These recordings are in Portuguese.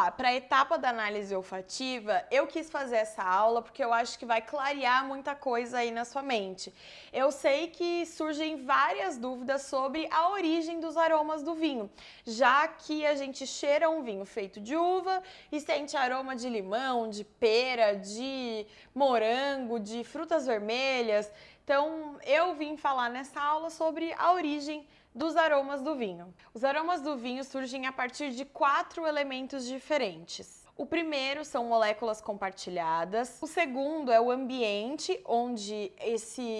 lá, para a etapa da análise olfativa, eu quis fazer essa aula porque eu acho que vai clarear muita coisa aí na sua mente. Eu sei que surgem várias dúvidas sobre a origem dos aromas do vinho, já que a gente cheira um vinho feito de uva e sente aroma de limão, de pera, de morango, de frutas vermelhas. Então, eu vim falar nessa aula sobre a origem dos aromas do vinho. Os aromas do vinho surgem a partir de 4 elementos diferentes. O primeiro são moléculas compartilhadas. O segundo é o ambiente onde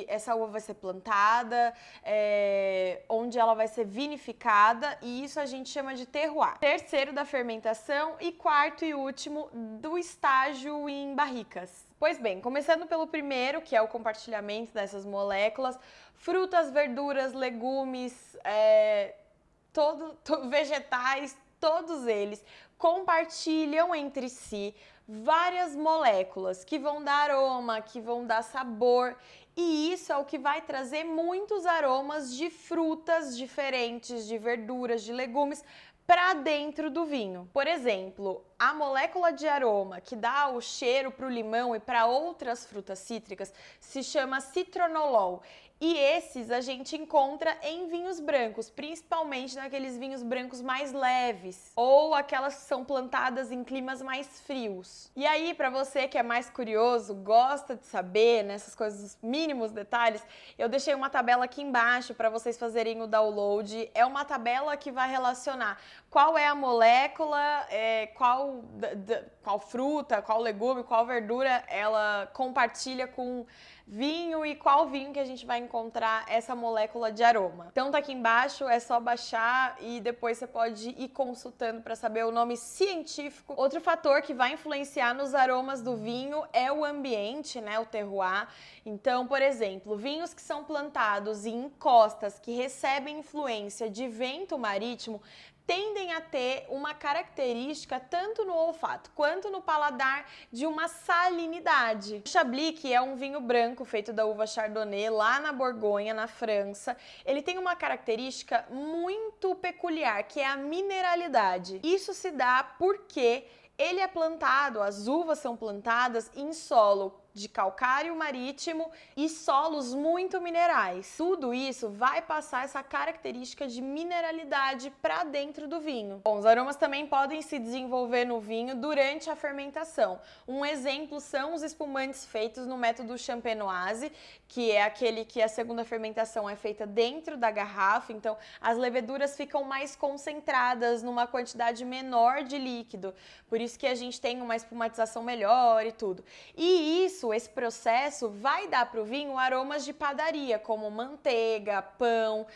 essa uva vai ser plantada, onde ela vai ser vinificada, e isso a gente chama de terroir. Terceiro, da fermentação, e quarto e último, do estágio em barricas. Pois bem, começando pelo primeiro, que é o compartilhamento dessas moléculas, frutas, verduras, legumes, vegetais, todos eles compartilham entre si várias moléculas que vão dar aroma, que vão dar sabor, e isso é o que vai trazer muitos aromas de frutas diferentes, de verduras, de legumes, para dentro do vinho. Por exemplo, a molécula de aroma que dá o cheiro para o limão e para outras frutas cítricas se chama citronolol. E esses a gente encontra em vinhos brancos, principalmente naqueles vinhos brancos mais leves, ou aquelas que são plantadas em climas mais frios. E aí, para você que é mais curioso, gosta de saber nessas coisas, os mínimos detalhes, eu deixei uma tabela aqui embaixo para vocês fazerem o download. É uma tabela que vai relacionar qual é a molécula, qual fruta, qual legume, qual verdura ela compartilha com vinho e qual vinho que a gente vai encontrar essa molécula de aroma. Então tá aqui embaixo, é só baixar e depois você pode ir consultando para saber o nome científico. Outro fator que vai influenciar nos aromas do vinho é o ambiente, né, o terroir. Então, por exemplo, vinhos que são plantados em encostas que recebem influência de vento marítimo tendem a ter uma característica tanto no olfato quanto no paladar de uma salinidade. O Chablis, que é um vinho branco feito da uva Chardonnay lá na Borgonha, na França, ele tem uma característica muito peculiar, que é a mineralidade. Isso se dá porque ele é plantado, as uvas são plantadas em solo de calcário marítimo e solos muito minerais. Tudo isso vai passar essa característica de mineralidade para dentro do vinho. Bom, os aromas também podem se desenvolver no vinho durante a fermentação. Um exemplo são os espumantes feitos no método champenoise, que é aquele que a segunda fermentação é feita dentro da garrafa, então as leveduras ficam mais concentradas numa quantidade menor de líquido. Por isso que a gente tem uma espumatização melhor e tudo. E esse processo vai dar para o vinho aromas de padaria, como manteiga, pão,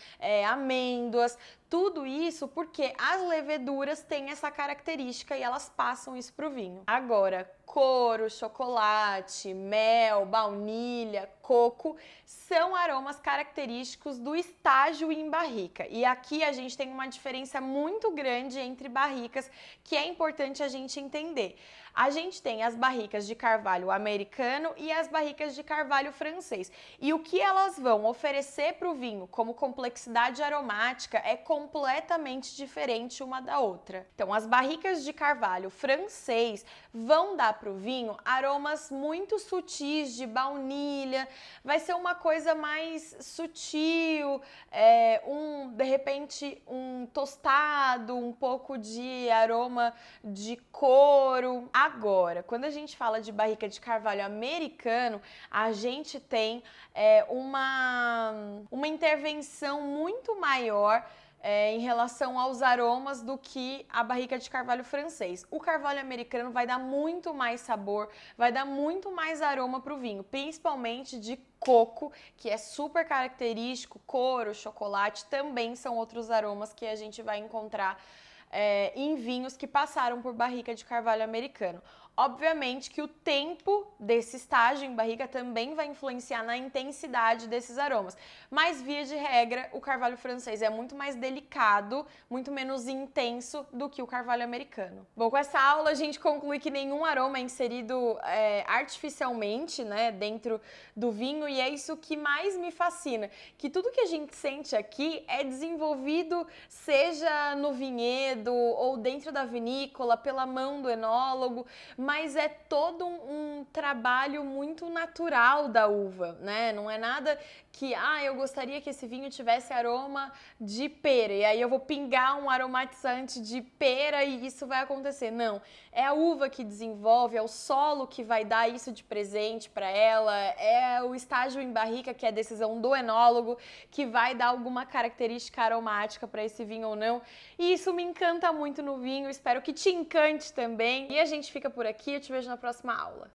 amêndoas, tudo isso porque as leveduras têm essa característica e elas passam isso para o vinho. Agora, couro, chocolate, mel, baunilha, coco são aromas característicos do estágio em barrica. E aqui a gente tem uma diferença muito grande entre barricas que é importante a gente entender. A gente tem as barricas de carvalho americano e as barricas de carvalho francês. E o que elas vão oferecer para o vinho como complexidade aromática é completamente diferente uma da outra. Então, as barricas de carvalho francês vão dar para o vinho aromas muito sutis de baunilha, vai ser uma coisa mais sutil, de repente um tostado, um pouco de aroma de couro. Agora, quando a gente fala de barrica de carvalho americano, a gente tem uma intervenção muito maior em relação aos aromas do que a barrica de carvalho francês. O carvalho americano vai dar muito mais sabor, vai dar muito mais aroma para o vinho, principalmente de coco, que é super característico, couro, chocolate, também são outros aromas que a gente vai encontrar em vinhos que passaram por barrica de carvalho americano. Obviamente que o tempo desse estágio em barrica também vai influenciar na intensidade desses aromas, mas via de regra o carvalho francês é muito mais delicado, muito menos intenso do que o carvalho americano. Bom, com essa aula a gente conclui que nenhum aroma é inserido artificialmente, né, dentro do vinho, e é isso que mais me fascina, que tudo que a gente sente aqui é desenvolvido, seja no vinhedo ou dentro da vinícola, pela mão do enólogo, mas é todo um trabalho muito natural da uva, né? Não é nada que, eu gostaria que esse vinho tivesse aroma de pera, e aí eu vou pingar um aromatizante de pera e isso vai acontecer. Não, é a uva que desenvolve, é o solo que vai dar isso de presente para ela, é o estágio em barrica, que é a decisão do enólogo, que vai dar alguma característica aromática para esse vinho ou não. E isso me encanta muito no vinho, espero que te encante também. E a gente fica por aqui, eu te vejo na próxima aula.